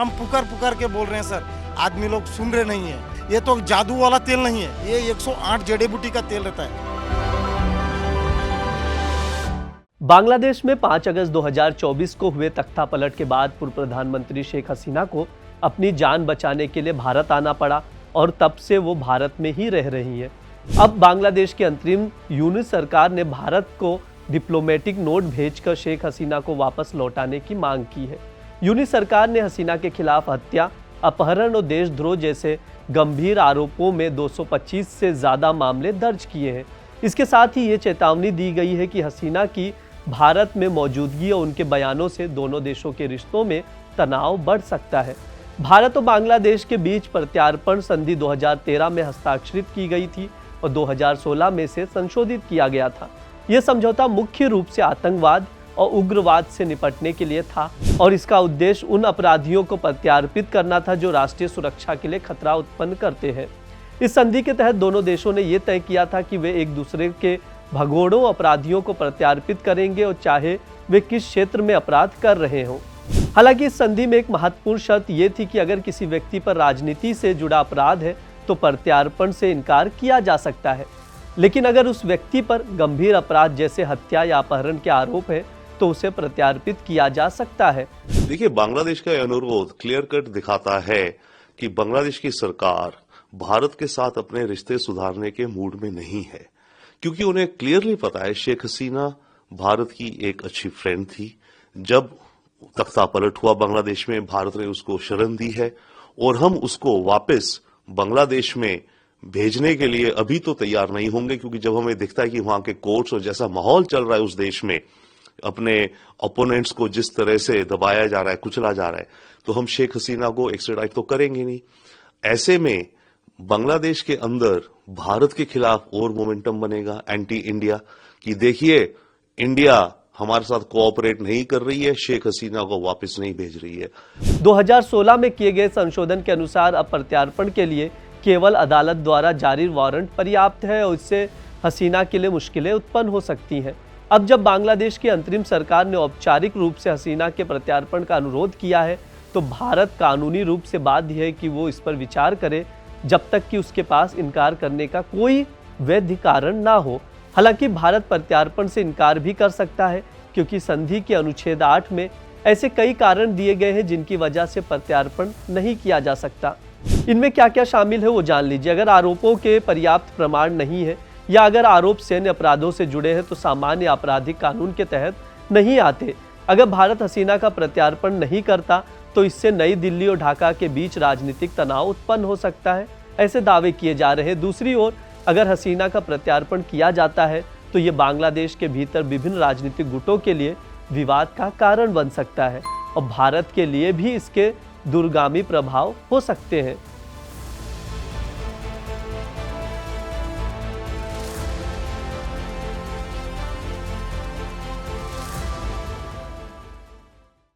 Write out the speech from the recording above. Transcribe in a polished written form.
हम पुकार पुकार के बोल रहे हैं सर, आदमी लोग सुन रहे नहीं है। ये तो जादू वाला तेल नहीं है, ये 108 जड़ी बूटी का तेल रहता है। बांग्लादेश में 5 अगस्त 2024 को हुए तख्ता पलट के बाद पूर्व प्रधानमंत्री शेख हसीना को अपनी जान बचाने के लिए भारत आना पड़ा और तब से वो भारत में ही रह रही हैं। अब बांग्लादेश की अंतरिम यूनिस सरकार ने भारत को डिप्लोमेटिक नोट भेजकर शेख हसीना को वापस लौटाने की मांग की है। यूनिस सरकार ने हसीना के खिलाफ हत्या, अपहरण और देशद्रोह जैसे गंभीर आरोपों में 225 से ज़्यादा मामले दर्ज किए हैं। इसके साथ ही ये चेतावनी दी गई है कि हसीना की भारत में मौजूदगी और उनके बयानों से दोनों देशों के रिश्तों में तनाव बढ़ सकता है। भारत और बांग्लादेश के बीच प्रत्यार्पण संधि 2013 में हस्ताक्षरित की गई थी और 2016 में से संशोधित किया गया था। यह समझौता मुख्य रूप से आतंकवाद और उग्रवाद से निपटने के लिए था और इसका उद्देश्य उन अपराधियों को प्रत्यार्पित करना था जो राष्ट्रीय सुरक्षा के लिए खतरा उत्पन्न करते हैं। इस संधि के तहत दोनों देशों ने यह तय किया था कि वे एक दूसरे के भगोड़ों अपराधियों को प्रत्यार्पित करेंगे और चाहे वे किस क्षेत्र में अपराध कर रहे हों। हालांकि इस संधि में एक महत्वपूर्ण शर्त यह थी कि अगर किसी व्यक्ति पर राजनीति से जुड़ा अपराध है तो प्रत्यार्पण से इनकार किया जा सकता है, लेकिन अगर उस व्यक्ति पर गंभीर अपराध जैसे हत्या या अपहरण के आरोप है तो उसे प्रत्यार्पित किया जा सकता है। देखिए, बांग्लादेश का अनुरोध क्लियर कट दिखाता है कि बांग्लादेश की सरकार भारत के साथ अपने रिश्ते सुधारने के मूड में नहीं है, क्योंकि उन्हें क्लियरली पता है शेख हसीना भारत की एक अच्छी फ्रेंड थी। जब तख्ता पलट हुआ बांग्लादेश में, भारत ने उसको शरण दी है और हम उसको वापस बांग्लादेश में भेजने के लिए अभी तो तैयार नहीं होंगे, क्योंकि जब हमें दिखता है कि वहां के कोर्ट्स और जैसा माहौल चल रहा है उस देश में, अपने ओपोनेंट्स को जिस तरह से दबाया जा रहा है, कुचला जा रहा है, तो हम शेख हसीना को एक्स्ट्राडाइट तो करेंगे नहीं। ऐसे में बांग्लादेश के अंदर भारत के खिलाफ और मोमेंटम बनेगा एंटी इंडिया कि देखिए इंडिया हमारे साथ कोऑपरेट नहीं कर रही है, शेख हसीना को वापस नहीं भेज रही है। 2016 में किए गए संशोधन के अनुसार अब प्रत्यार्पण के लिए केवल अदालत द्वारा जारी वारंट पर्याप्त है और इससे हसीना के लिए मुश्किलें उत्पन्न हो सकती हैं। अब जब बांग्लादेश की अंतरिम सरकार ने औपचारिक रूप से हसीना के प्रत्यार्पण का अनुरोध किया है तो भारत कानूनी रूप से बाध्य है कि वो इस पर विचार करे जब तक कि उसके पास इनकार करने का कोई वैध कारण ना हो। हालांकि भारत प्रत्यार्पण से इनकार भी कर सकता है, क्योंकि संधि के अनुच्छेद 8 में ऐसे कई कारण दिए गए हैं जिनकी वजह से प्रत्यार्पण नहीं किया जा सकता। इनमें क्या क्या शामिल है वो जान लीजिए। अगर आरोपों के पर्याप्त प्रमाण नहीं है या अगर आरोप सैन्य अपराधों से जुड़े हैं तो सामान्य आपराधिक कानून के तहत नहीं आते। अगर भारत हसीना का प्रत्यार्पण नहीं करता तो इससे नई दिल्ली और ढाका के बीच राजनीतिक तनाव उत्पन्न हो सकता है, ऐसे दावे किए जा रहे हैं। दूसरी ओर अगर हसीना का प्रत्यार्पण किया जाता है तो ये बांग्लादेश के भीतर विभिन्न राजनीतिक गुटों के लिए विवाद का कारण बन सकता है और भारत के लिए भी इसके दूरगामी प्रभाव हो सकते हैं।